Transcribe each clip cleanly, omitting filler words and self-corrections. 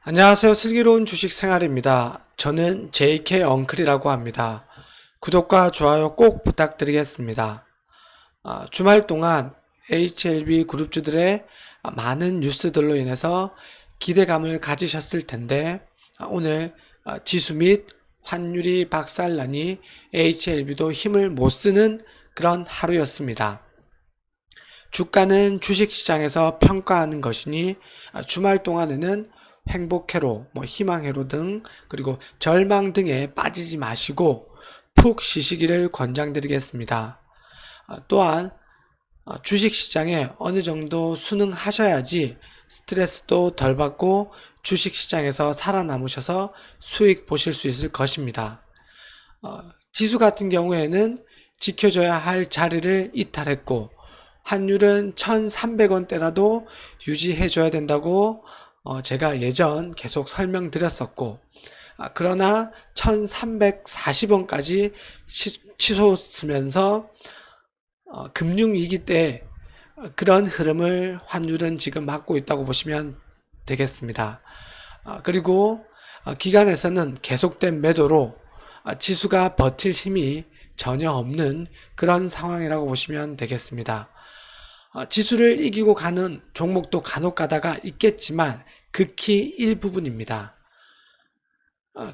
안녕하세요. 슬기로운 주식 생활입니다. 저는 JK 엉클이라고 합니다. 구독과 좋아요 꼭 부탁드리겠습니다. 주말 동안 HLB 그룹주들의 많은 뉴스들로 인해서 기대감을 가지셨을 텐데 오늘 지수 및 환율이 박살나니 HLB도 힘을 못 쓰는 그런 하루였습니다. 주가는 주식시장에서 평가하는 것이니 주말 동안에는 행복회로, 희망회로 등 그리고 절망 등에 빠지지 마시고 푹 쉬시기를 권장드리겠습니다. 또한 주식시장에 어느 정도 순응하셔야지 스트레스도 덜 받고 주식시장에서 살아남으셔서 수익 보실 수 있을 것입니다. 지수 같은 경우에는 지켜줘야 할 자리를 이탈했고 환율은 1,300원대라도 유지해줘야 된다고 제가 예전 계속 설명드렸었고 그러나 1,340원까지 치솟으면서 금융위기 때 그런 흐름을 환율은 지금 맞고 있다고 보시면 되겠습니다. 그리고 기관에서는 계속된 매도로 지수가 버틸 힘이 전혀 없는 그런 상황이라고 보시면 되겠습니다. 지수를 이기고 가는 종목도 간혹 가다가 있겠지만 극히 일부분입니다.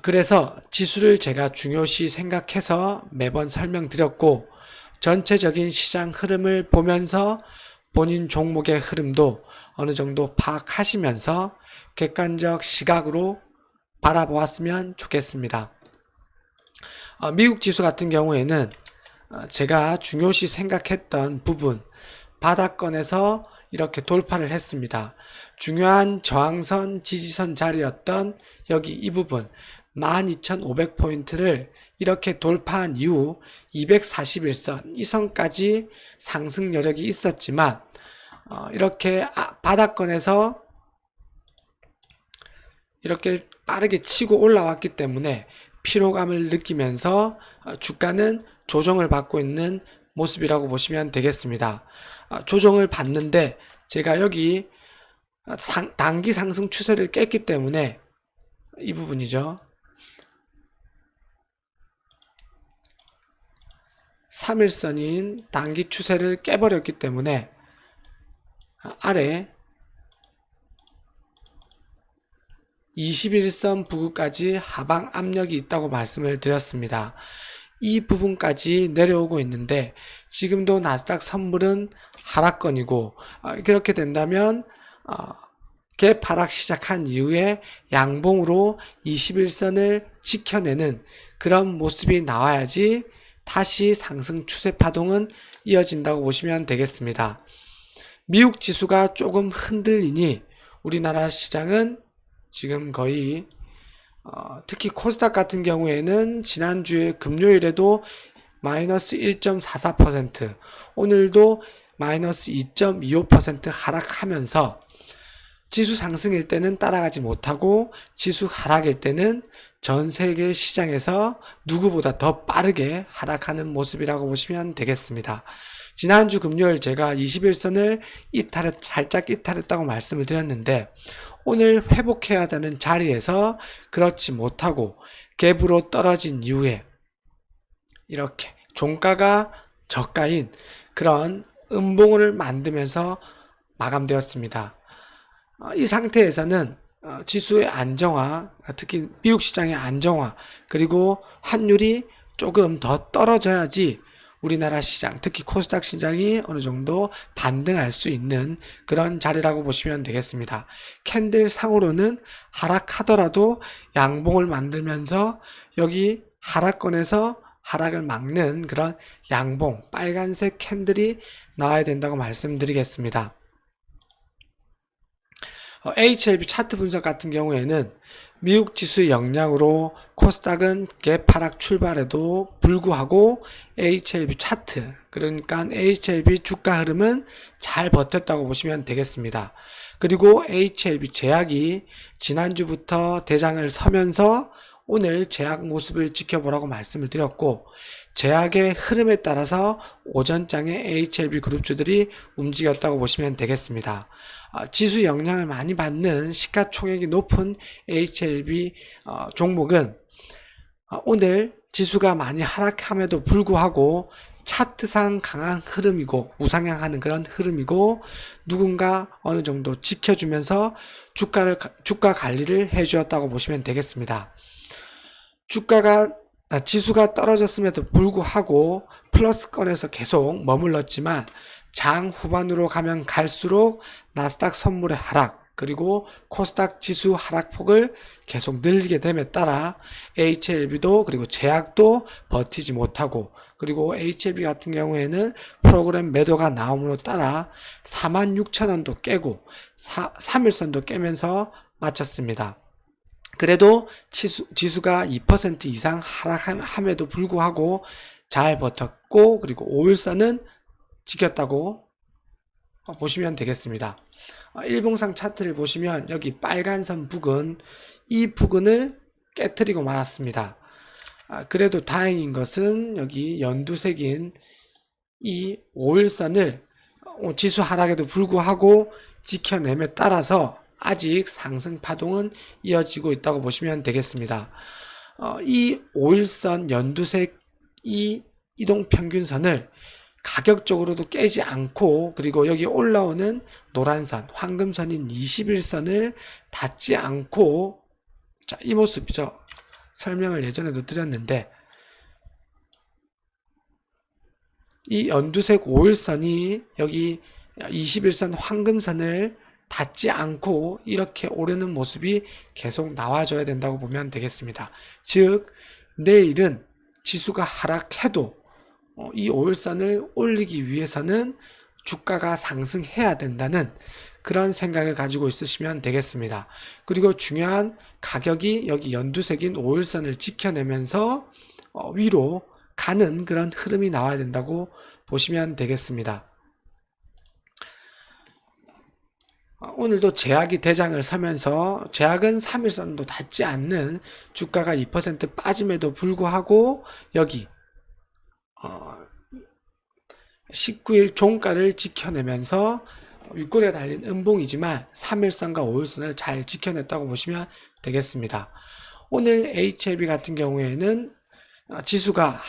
그래서 지수를 제가 중요시 생각해서 매번 설명드렸고 전체적인 시장 흐름을 보면서 본인 종목의 흐름도 어느 정도 파악하시면서 객관적 시각으로 바라보았으면 좋겠습니다. 미국 지수 같은 경우에는 제가 중요시 생각했던 부분 바닥권에서 이렇게 돌파를 했습니다. 중요한 저항선 지지선 자리였던 여기 이 부분 12,500포인트를 이렇게 돌파한 이후 241선 이 선까지 상승 여력이 있었지만 이렇게 바닥권에서 이렇게 빠르게 치고 올라왔기 때문에 피로감을 느끼면서 주가는 조정을 받고 있는 모습이라고 보시면 되겠습니다. 조정을 받는데 제가 여기 단기 상승 추세를 깼기 때문에 이 부분이죠. 3일선인 단기 추세를 깨버렸기 때문에 아래 21선 부근까지 하방 압력이 있다고 말씀을 드렸습니다. 이 부분까지 내려오고 있는데 지금도 나스닥 선물은 하락권이고 그렇게 된다면 갭 하락 시작한 이후에 양봉으로 21선을 지켜내는 그런 모습이 나와야지 다시 상승 추세 파동은 이어진다고 보시면 되겠습니다. 미국 지수가 조금 흔들리니 우리나라 시장은 지금 거의 특히 코스닥 같은 경우에는 지난주에 금요일에도 마이너스 1.44%, 오늘도 마이너스 2.25% 하락하면서 지수 상승일 때는 따라가지 못하고 지수 하락일 때는 전 세계 시장에서 누구보다 더 빠르게 하락하는 모습이라고 보시면 되겠습니다. 지난주 금요일 제가 21선을 살짝 이탈했다고 말씀을 드렸는데 오늘 회복해야 되는 자리에서 그렇지 못하고 갭으로 떨어진 이후에 이렇게 종가가 저가인 그런 음봉을 만들면서 마감되었습니다. 이 상태에서는 지수의 안정화, 특히 미국 시장의 안정화, 그리고 환율이 조금 더 떨어져야지 우리나라 시장, 특히 코스닥 시장이 어느 정도 반등할 수 있는 그런 자리라고 보시면 되겠습니다. 캔들 상으로는 하락하더라도 양봉을 만들면서 여기 하락권에서 하락을 막는 그런 양봉, 빨간색 캔들이 나와야 된다고 말씀드리겠습니다. HLB 차트 분석 같은 경우에는 미국 지수의 영향으로 코스닥은 갭 하락 출발에도 불구하고 HLB 차트, 그러니까 HLB 주가 흐름은 잘 버텼다고 보시면 되겠습니다. 그리고 HLB 제약이 지난주부터 대장을 서면서 오늘 제약 모습을 지켜보라고 말씀을 드렸고, 제약의 흐름에 따라서 오전장의 HLB 그룹주들이 움직였다고 보시면 되겠습니다. 지수 영향을 많이 받는 시가총액이 높은 HLB 종목은 오늘 지수가 많이 하락함에도 불구하고 차트상 강한 흐름이고 우상향하는 그런 흐름이고, 누군가 어느 정도 지켜주면서 주가 관리를 해주었다고 보시면 되겠습니다. 지수가 떨어졌음에도 불구하고 플러스권에서 계속 머물렀지만, 장 후반으로 가면 갈수록 나스닥 선물의 하락, 그리고 코스닥 지수 하락폭을 계속 늘리게 됨에 따라 HLB도 그리고 제약도 버티지 못하고, 그리고 HLB 같은 경우에는 프로그램 매도가 나옴으로 따라 46,000원도 깨고 3일선도 깨면서 마쳤습니다. 그래도 지수가 2% 이상 하락함에도 불구하고 잘 버텼고, 그리고 5일선은 지켰다고 보시면 되겠습니다. 일봉상 차트를 보시면 여기 빨간선 부근, 이 부근을 깨트리고 말았습니다. 그래도 다행인 것은 여기 연두색인 이 5일선을 지수 하락에도 불구하고 지켜냄에 따라서 아직 상승 파동은 이어지고 있다고 보시면 되겠습니다. 이 5일선 연두색 이 이동평균선을 가격적으로도 깨지 않고, 그리고 여기 올라오는 노란선, 황금선인 21선을 닿지 않고, 자, 이 모습이죠. 설명을 예전에도 드렸는데, 이 연두색 5일선이 여기 21선 황금선을 닿지 않고 이렇게 오르는 모습이 계속 나와줘야 된다고 보면 되겠습니다. 즉, 내일은 지수가 하락해도 이 5일선을 올리기 위해서는 주가가 상승해야 된다는 그런 생각을 가지고 있으시면 되겠습니다. 그리고 중요한 가격이 여기 연두색인 5일선을 지켜내면서 위로 가는 그런 흐름이 나와야 된다고 보시면 되겠습니다. 오늘도 제약이 대장을 서면서, 제약은 3일선도 닿지 않는 주가가 2% 빠짐에도 불구하고 여기 19일 종가를 지켜내면서 윗꼬리가 달린 음봉이지만 3일선과 5일선을 잘 지켜냈다고 보시면 되겠습니다. 오늘 HLB 같은 경우에는 지수가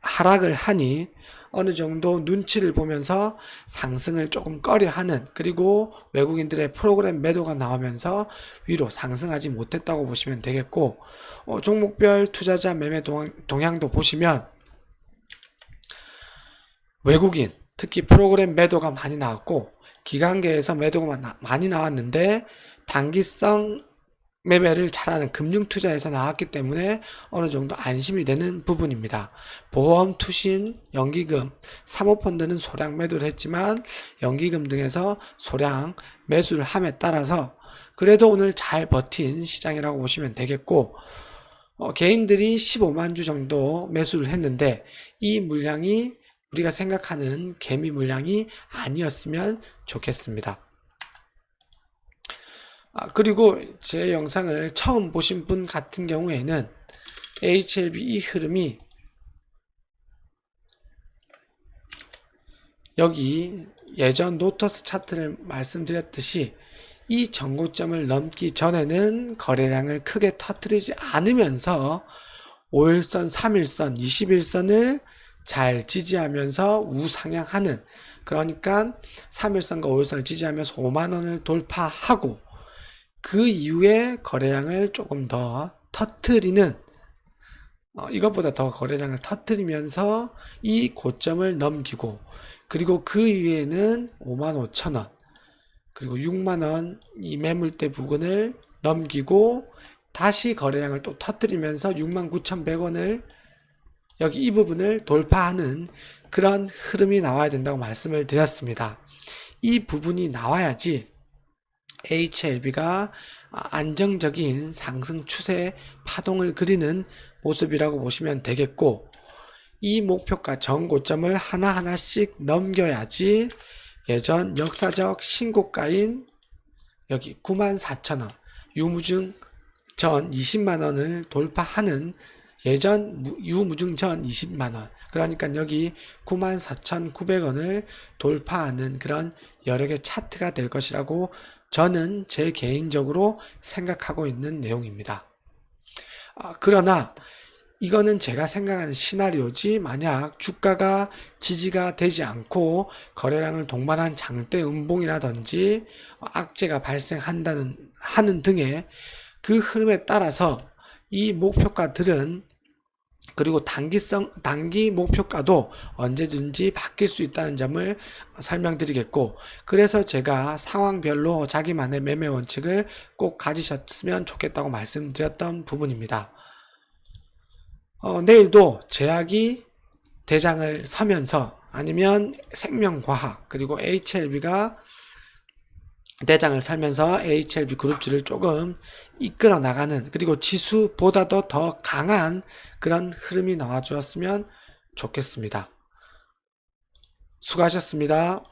하락을 하니 어느 정도 눈치를 보면서 상승을 조금 꺼려하는, 그리고 외국인들의 프로그램 매도가 나오면서 위로 상승하지 못했다고 보시면 되겠고, 종목별 투자자 매매 동향도 보시면 외국인, 특히 프로그램 매도가 많이 나왔고, 기관계에서 매도가 많이 나왔는데 단기성 매매를 잘하는 금융투자에서 나왔기 때문에 어느 정도 안심이 되는 부분입니다. 보험, 투신, 연기금, 사모펀드는 소량 매도를 했지만 연기금 등에서 소량 매수를 함에 따라서 그래도 오늘 잘 버틴 시장이라고 보시면 되겠고, 개인들이 15만 주 정도 매수를 했는데 이 물량이 우리가 생각하는 개미 물량이 아니었으면 좋겠습니다. 그리고 제 영상을 처음 보신 분 같은 경우에는 HLB 이 흐름이 여기 예전 노터스 차트를 말씀드렸듯이 이 전고점을 넘기 전에는 거래량을 크게 터뜨리지 않으면서 5일선, 3일선, 21선을 잘 지지하면서 우상향하는, 그러니까 3일선과 5일선을 지지하면서 5만원을 돌파하고 그 이후에 거래량을 조금 더 터뜨리는, 이것보다 더 거래량을 터뜨리면서 이 고점을 넘기고, 그리고 그 이후에는 55,000원 그리고 6만원 이 매물대 부근을 넘기고 다시 거래량을 또 터뜨리면서 69,100원을 여기 이 부분을 돌파하는 그런 흐름이 나와야 된다고 말씀을 드렸습니다. 이 부분이 나와야지 HLB가 안정적인 상승 추세 파동을 그리는 모습이라고 보시면 되겠고, 이 목표가 전고점을 하나하나씩 넘겨야지 예전 역사적 신고가인 여기 94,000원 유무증 전 20만원을 돌파하는 예전 유무증 전 20만원, 그러니까 여기 94,900원을 돌파하는 그런 여러 개 차트가 될 것이라고 저는 제 개인적으로 생각하고 있는 내용입니다. 그러나 이거는 제가 생각하는 시나리오지, 만약 주가가 지지가 되지 않고 거래량을 동반한 장대 음봉이라든지 악재가 하는 등의 그 흐름에 따라서 이 목표가들은, 그리고 단기 목표가도 언제든지 바뀔 수 있다는 점을 설명드리겠고, 그래서 제가 상황별로 자기만의 매매 원칙을 꼭 가지셨으면 좋겠다고 말씀드렸던 부분입니다. 내일도 제약이 대장을 서면서, 아니면 생명과학 그리고 HLB가 대장을 살면서 HLB 그룹주를 조금 이끌어 나가는, 그리고 지수보다도 더 강한 그런 흐름이 나와 주었으면 좋겠습니다. 수고하셨습니다.